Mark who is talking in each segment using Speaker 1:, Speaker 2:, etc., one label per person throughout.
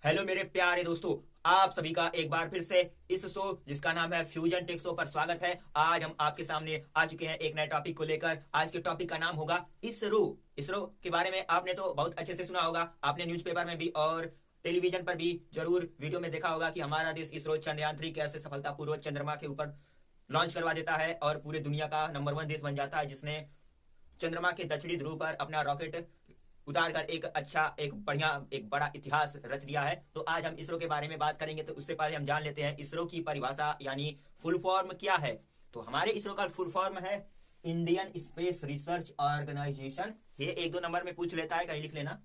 Speaker 1: Hello मेरे प्यारे दोस्तों, आप सभी का एक बार फिर से इस शो जिसका नाम है फ्यूजन टेक शो पर स्वागत है। आज हम आपके सामने आ चुके हैं एक नए टॉपिक को लेकर। आज के टॉपिक का नाम होगा इसरो। इसरो के बारे में आपने तो बहुत अच्छे से सुना होगा, आपने न्यूज़पेपर में भी और टेलीविजन पर भी जरूर वीडियो में देखा होगा कि हमारा देश इसरो चंद्रयान 3 कैसे सफलतापूर्वक चंद्रमा के ऊपर लॉन्च करवा देता है और पूरे दुनिया का नंबर 1 देश बन जाता है, जिसने चंद्रमा के दक्षिणी ध्रुव पर अपना रॉकेट उतार कर एक अच्छा, एक बढ़िया, एक बड़ा इतिहास रच दिया है। तो आज हम इसरो के बारे में बात करेंगे। तो उससे पहले हम जान लेते हैं इसरो की परिभाषा यानी फुल फॉर्म क्या है। तो हमारे इसरो का फुल फॉर्म है इंडियन स्पेस रिसर्च ऑर्गेनाइजेशन। ये 1-2 नंबर में पूछ लेता है, कहीं लिख लेना।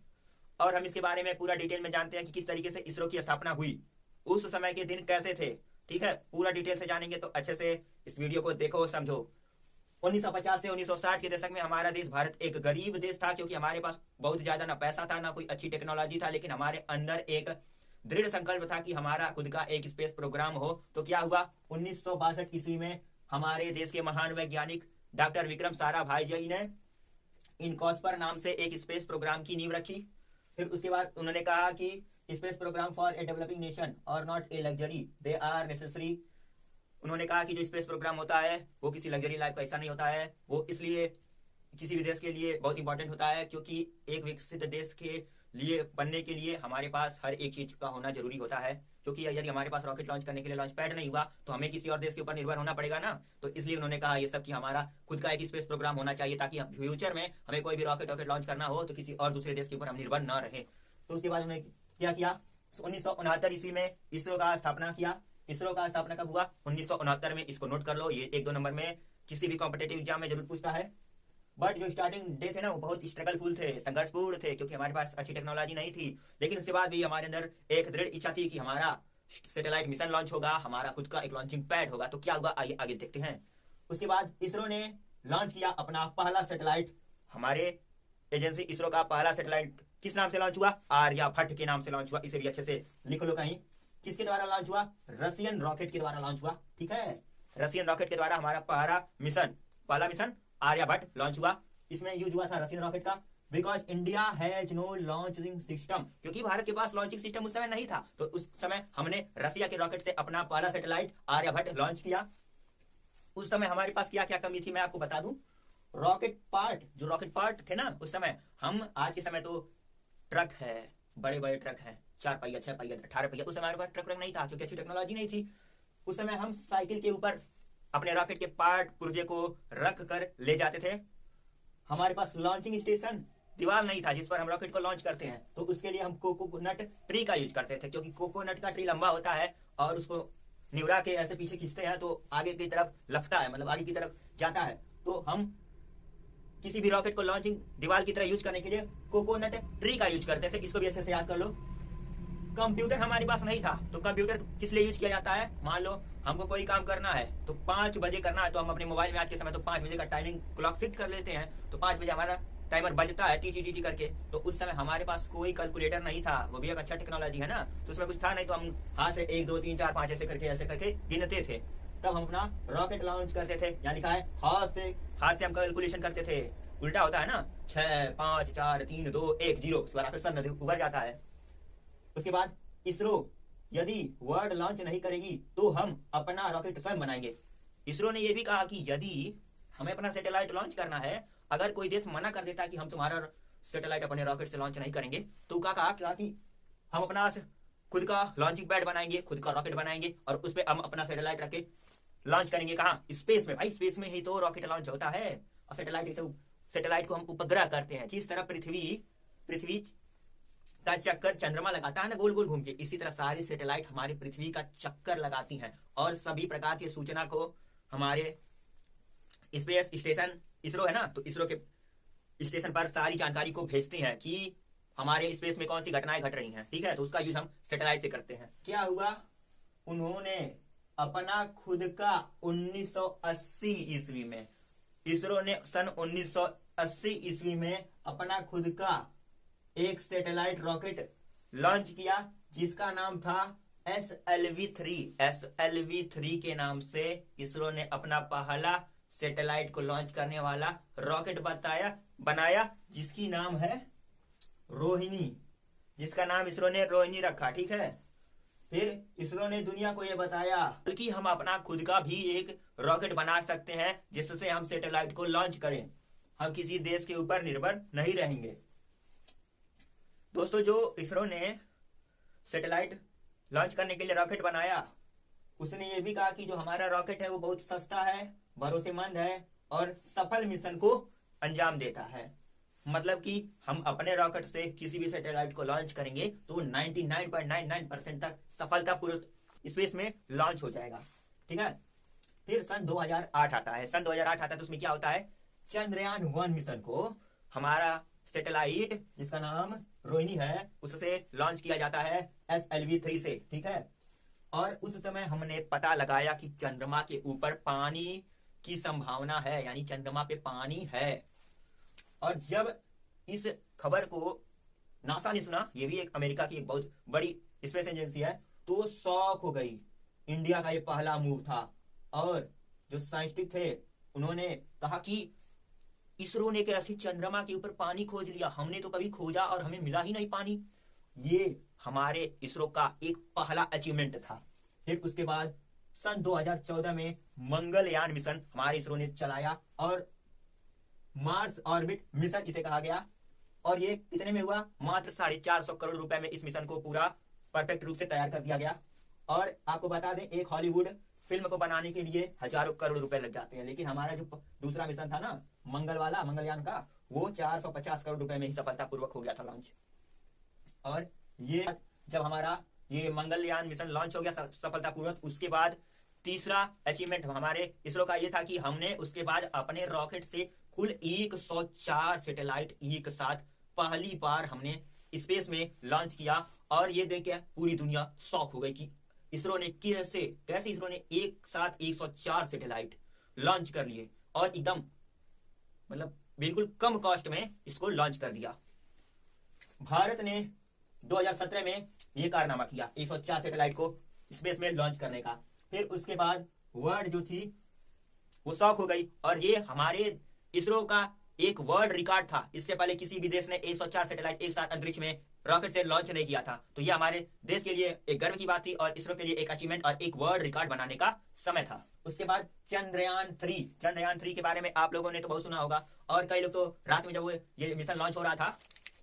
Speaker 1: और हम इसके बारे में पूरा डिटेल में जानते हैं कि किस तरीके से इसरो की स्थापना हुई, उस समय के दिन कैसे थे। ठीक है, पूरा डिटेल से जानेंगे तो अच्छे से इस वीडियो को देखो, समझो। 1950 से 1960 के दशक में हमारा देश भारत एक गरीब देश था, क्योंकि हमारे पास बहुत ज्यादा ना पैसा था ना कोई अच्छी टेक्नोलॉजी था, लेकिन हमारे अंदर एक दृढ़ संकल्प था कि हमारा खुद का एक स्पेस प्रोग्राम हो। तो क्या हुआ, 1962 ईस्वी में हमारे देश के महान वैज्ञानिक डॉक्टर विक्रम साराभाई जी ने इनकॉस्पर नाम से एक स्पेस प्रोग्राम की नींव रखी। फिर उसके बाद उन्होंने कहा कि space programme for a developing nation और not a luxury, they are necessary. उन्होंने कहा कि जो स्पेस प्रोग्राम होता है वो किसी लग्जरी लाइफ का हिस्सा नहीं होता है, वो इसलिए किसी भी देश के लिए बहुत इंपॉर्टेंट होता है, क्योंकि एक विकसित देश के लिए बनने के लिए हमारे पास हर एक चीज का होना जरूरी होता है। क्योंकि यदि हमारे पास रॉकेट लॉन्च करने के लिए लॉन्च पैड नहीं हुआ तो हमें किसी और देश के ऊपर निर्भर होना पड़ेगा ना। तो इसलिए उन्होंने कहा ये सब कि हमारा खुद का एक स्पेस प्रोग्राम होना चाहिए, ताकि फ्यूचर में हमें कोई भी रॉकेट लॉन्च करना हो तो किसी और दूसरे देश के ऊपर हम निर्भर न रहे। तो उसके बाद उन्होंने क्या किया, 1969 ईस्वी में इसरो का स्थापना किया। इसरो का स्थापना कब हुआ, 1969 में। इसको नोट कर लो, ये 1-2 नंबर में किसी भी कॉम्पिटेटिव एग्जाम में जरूर पूछता है। बट जो स्टार्टिंग डे थे ना वो बहुत स्ट्रगलफुल थे, संघर्षपूर्ण थे, क्योंकि हमारे पास अच्छी टेक्नोलॉजी नहीं थी। लेकिन उसके बाद भी हमारे अंदर एक दृढ़ इच्छा थी कि हमारा सैटेलाइट मिशन लॉन्च होगा, हमारा खुद का एक लॉन्चिंग पैड होगा। तो क्या हुआ, आइए आगे देखते हैं। उसके बाद इसरो ने लॉन्च किया अपना पहला सैटेलाइट। हमारे एजेंसी इसरो का पहला सैटेलाइट किस नाम से लॉन्च हुआ, आर्यभट्ट के नाम से लॉन्च हुआ। इसे भी अच्छे से लिख लो कहीं। किसके द्वारा लॉन्च हुआ, रशियन रॉकेट के द्वारा लॉन्च हुआ। ठीक है, रशियन रॉकेट के द्वारा हमारा पहला मिशन आर्यभट्ट लॉन्च हुआ। इसमें यूज हुआ था रशियन रॉकेट का, because India has no launching system, क्योंकि भारत के पास लॉन्चिंग सिस्टम उस समय नहीं था। तो उस समय हमने रशिया के रॉकेट से अपना पहला सैटेलाइट आर्यभट्ट लॉन्च किया। उस समय हमारे पास क्या क्या कमी थी मैं आपको बता दूं। जो रॉकेट पार्ट थे ना उस समय, हम आज के समय तो ट्रक है, बड़े बड़े ट्रक हैं, 4 पहिया, 6 पहिया, 18 पहिया। उस समय हमारे पास ट्रक नहीं था, क्योंकि अच्छी टेक्नोलॉजी नहीं थी। उस समय हम साइकिल के ऊपर अपने रॉकेट के पार्ट पुर्जे को रख कर ले जाते थे। हमारे पास लॉन्चिंग स्टेशन दीवार नहीं था जिस पर हम रॉकेट को लॉन्च करते हैं, तो उसके लिए हम कोकोनट ट्री का यूज करते थे, क्योंकि कोकोनट का ट्री लंबा होता है और उसको निवरा के ऐसे पीछे खींचते हैं तो आगे की तरफ लपता है, मतलब आगे की तरफ जाता है। तो हम किसी भी रॉकेट को लॉन्चिंग दीवार की तरह यूज करने के लिए कोकोनट ट्री का यूज करते थे। इसको भी अच्छे से याद कर लो। कंप्यूटर हमारे पास नहीं था, तो कंप्यूटर किस लिए यूज किया जाता है, मान लो हमको कोई काम करना है तो 5 बजे करना है, तो हम अपने मोबाइल में आज के समय तो 5 बजे का टाइमिंग क्लॉक फिक्स कर लेते हैं। तो 5 बजे हमारा टाइमर बजता है टी टी टी टी करके। तो उस समय हमारे पास कोई कैलकुलेटर नहीं था, वो भी एक अच्छा टेक्नोलॉजी है ना। तो उसमें कुछ था नहीं, तो हम हाथ से 1 2 3 4 5 ऐसे करके गिनते थे। तब हम अपना रॉकेट लॉन्च करते थे। यहाँ लिखा है हाथ से हम कैलकुलेशन करते थे। उल्टा होता है ना, 6 5 4 3 2 1 0, उस पर आकर उभर जाता है। उसके बाद इसरो यदि वर्ल्ड लॉन्च नहीं करेगी तो हम अपना रॉकेट स्वयं बनाएंगे। इसरो ने यह भी कहा कि यदि हमें अपना सैटेलाइट लॉन्च करना है, अगर कोई देश मना कर देता है कि हम तुम्हारा सैटेलाइट अपने रॉकेट से लॉन्च नहीं करेंगे, तो कहा कि हम अपना खुद का लॉन्चिंग पैड बनाएंगे, खुद का रॉकेट बनाएंगे और उस पर हम अपना सैटेलाइट रख के लॉन्च करेंगे। कहाँ, स्पेस में। भाई स्पेस में ही तो रॉकेट लॉन्च होता है। और सैटेलाइट को हम उपग्रह करते हैं। जिस तरह पृथ्वी का चक्कर चंद्रमा लगाता है ना गोल गोल घूम के, इसी तरह सारी सैटेलाइट हमारी पृथ्वी का चक्कर लगाती हैं और सभी प्रकार की सूचना को हमारे स्पेस स्टेशन इसरो है ना, तो इसरो के स्टेशन पर सारी जानकारी को भेजते हैं कि हमारे स्पेस में कौन सी घटनाएं घट रही हैं। ठीक है, तो उसका यूज हम सैटेलाइट से करते हैं। क्या हुआ, उन्होंने अपना खुद का 1980 ईस्वी में, इसरो ने सन 1980 ईस्वी में अपना खुद का एक सैटेलाइट रॉकेट लॉन्च किया, जिसका नाम था SLV-3। SLV-3 के नाम से इसरो ने अपना पहला सैटेलाइट को लॉन्च करने वाला रॉकेट बनाया, जिसकी नाम है रोहिणी। जिसका नाम इसरो ने रोहिणी रखा, ठीक है। फिर इसरो ने दुनिया को यह बताया बल्कि हम अपना खुद का भी एक रॉकेट बना सकते हैं जिससे हम सैटेलाइट को लॉन्च करें, हम किसी देश के ऊपर निर्भर नहीं रहेंगे। दोस्तों, जो इसरो ने सैटेलाइट लॉन्च करने के लिए रॉकेट बनाया, उसने ये भी कहा कि जो हमारा रॉकेट है वो बहुत सस्ता है, भरोसेमंद है और सफल मिशन को अंजाम देता है। मतलब कि हम अपने रॉकेट से किसी भी सैटेलाइट को लॉन्च करेंगे तो 99.99% तक सफलतापूर्वक स्पेस में लॉन्च हो जाएगा, ठीक है। फिर सन 2008 आता है। सन 2008 आता है तो उसमें क्या होता है, चंद्रयान-1 मिशन को हमारा सैटेलाइट जिसका नाम रोहिणी है उससे लॉन्च किया जाता है SLV-3 से, ठीक है। और उस समय हमने पता लगाया कि चंद्रमा के ऊपर पानी की संभावना है, यानी चंद्रमा पे पानी है। और जब इस खबर को नासा ने सुना, ये भी एक अमेरिका की एक बहुत बड़ी स्पेस एजेंसी है, तो शॉक हो गई। इंडिया का ये पहला मूव था। और जो साइंटिस्ट थे उन्होंने कहा कि इसरो ने कैसे चंद्रमा के ऊपर पानी खोज लिया, हमने तो कभी खोजा और हमें मिला ही नहीं पानी। ये हमारे इसरो का एक पहला अचीवमेंट था। फिर उसके बाद सन 2014 में मंगलयान मिशन हमारे इसरो ने चलाया और मार्स ऑर्बिट मिशन इसे कहा गया। और ये कितने में हुआ, मात्र 450 करोड़ रुपए में इस मिशन को पूरा परफेक्ट रूप से तैयार कर दिया गया। और आपको बता दें, एक हॉलीवुड फिल्म को बनाने के लिए हजारों करोड़ रुपए लग जाते हैं, लेकिन हमारा जो दूसरा मिशन था ना मंगल वाला, मंगलयान का, वो 450 करोड़ रुपए में ही सफलतापूर्वक हो गया था लॉन्च। और ये जब हमारा ये मंगलयान मिशन लॉन्च हो गया सफलतापूर्वक, उसके बाद तीसरा अचीवमेंट हमारे इसरो का ये था कि हमने उसके बाद अपने रॉकेट से कुल 104 सैटेलाइट एक साथ पहली बार हमने स्पेस में लॉन्च किया। और ये देख के पूरी दुनिया शॉक हो गई कि इसरो ने कैसे इसरो ने एक साथ 104 सैटेलाइट लॉन्च कर लिए और एकदम मतलब बिल्कुल कम कॉस्ट में इसको लॉन्च कर दिया। भारत ने 2017 में ये कारनामा किया 104 सैटेलाइट को स्पेस में लॉन्च करने का। फिर उसके बाद वर्ल्ड जो थी वो शॉक हो गई और ये हमारे इसरो का एक वर्ल्ड रिकॉर्ड था। इससे पहले किसी भी देश ने 104 सैटेलाइट एक साथ अंतरिक्ष में रॉकेट से लॉन्च नहीं किया था। तो ये हमारे देश के लिए एक गर्व की बात थी और इसरो के लिए एक अचीवमेंट और एक वर्ल्ड रिकॉर्ड बनाने का समय था। उसके बाद चंद्रयान-3 के बारे में आप लोगों ने तो बहुत सुना होगा। और कई लोग तो रात में जब ये मिशन लॉन्च हो रहा था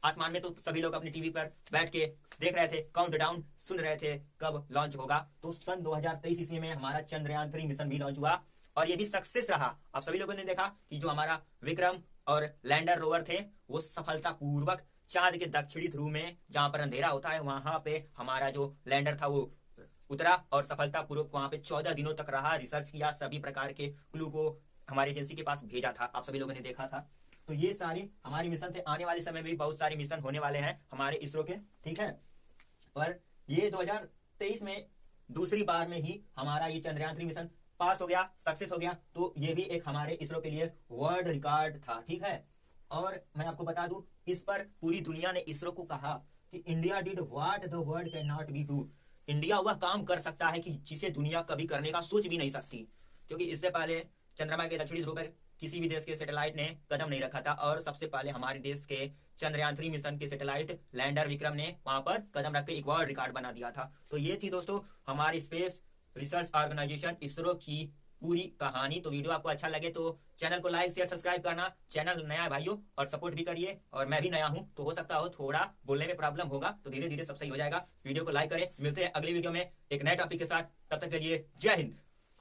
Speaker 1: आसमान में, तो सभी लोग अपनी टीवी पर बैठ के देख रहे थे, काउंटडाउन सुन रहे थे कब लॉन्च होगा। तो सन 2023 ईस्वी में हमारा चंद्रयान-3 मिशन भी लॉन्च हुआ और ये भी सक्सेस रहा। आप सभी लोगों ने देखा कि जो हमारा विक्रम और लैंडर रोवर थे वो सफलतापूर्वक चांद के दक्षिणी ध्रुव में, जहां पर अंधेरा होता है, वहां पे हमारा जो लैंडर था वो उतरा और सफलतापूर्वक वहां पे 14 दिनों तक रहा, रिसर्च किया, सभी प्रकार के क्लू को हमारी एजेंसी के पास भेजा था। आप सभी लोगों ने देखा था। तो ये सारी हमारी मिशन थे। आने वाले समय में भी बहुत सारे मिशन होने वाले हैं हमारे इसरो के, ठीक है। और ये 2023 में दूसरी बार में ही हमारा ये चंद्रयान-3 मिशन पास हो गया, सक्सेस हो गया। तो ये भी एक हमारे इसरो के लिए वर्ल्ड रिकॉर्ड था, ठीक है। और मैं आपको बता दूं, इस पर पूरी दुनिया ने इसरो को कहा कि India did what the world can not be do. India वह काम कर सकता है कि जिसे दुनिया कभी करने का सोच भी नहीं सकती, क्योंकि इससे पहले चंद्रमा के दक्षिणी ध्रुव पर किसी भी देश के सैटेलाइट ने कदम नहीं रखा था और सबसे पहले हमारे देश के चंद्रयान-3 मिशन के सैटेलाइट लैंडर विक्रम ने वहां पर कदम रख के एक वर्ल्ड रिकॉर्ड बना दिया था। तो ये थी दोस्तों हमारी स्पेस रिसर्च ऑर्गेनाइजेशन इसरो की पूरी कहानी। तो वीडियो आपको अच्छा लगे तो चैनल को लाइक शेयर सब्सक्राइब करना। चैनल नया है भाइयों और सपोर्ट भी करिए। और मैं भी नया हूं तो हो सकता हो थोड़ा बोलने में प्रॉब्लम होगा, तो धीरे धीरे सब सही हो जाएगा। वीडियो को लाइक करें। मिलते हैं अगली वीडियो में एक नए टॉपिक के साथ। तब तक के लिए जय हिंद।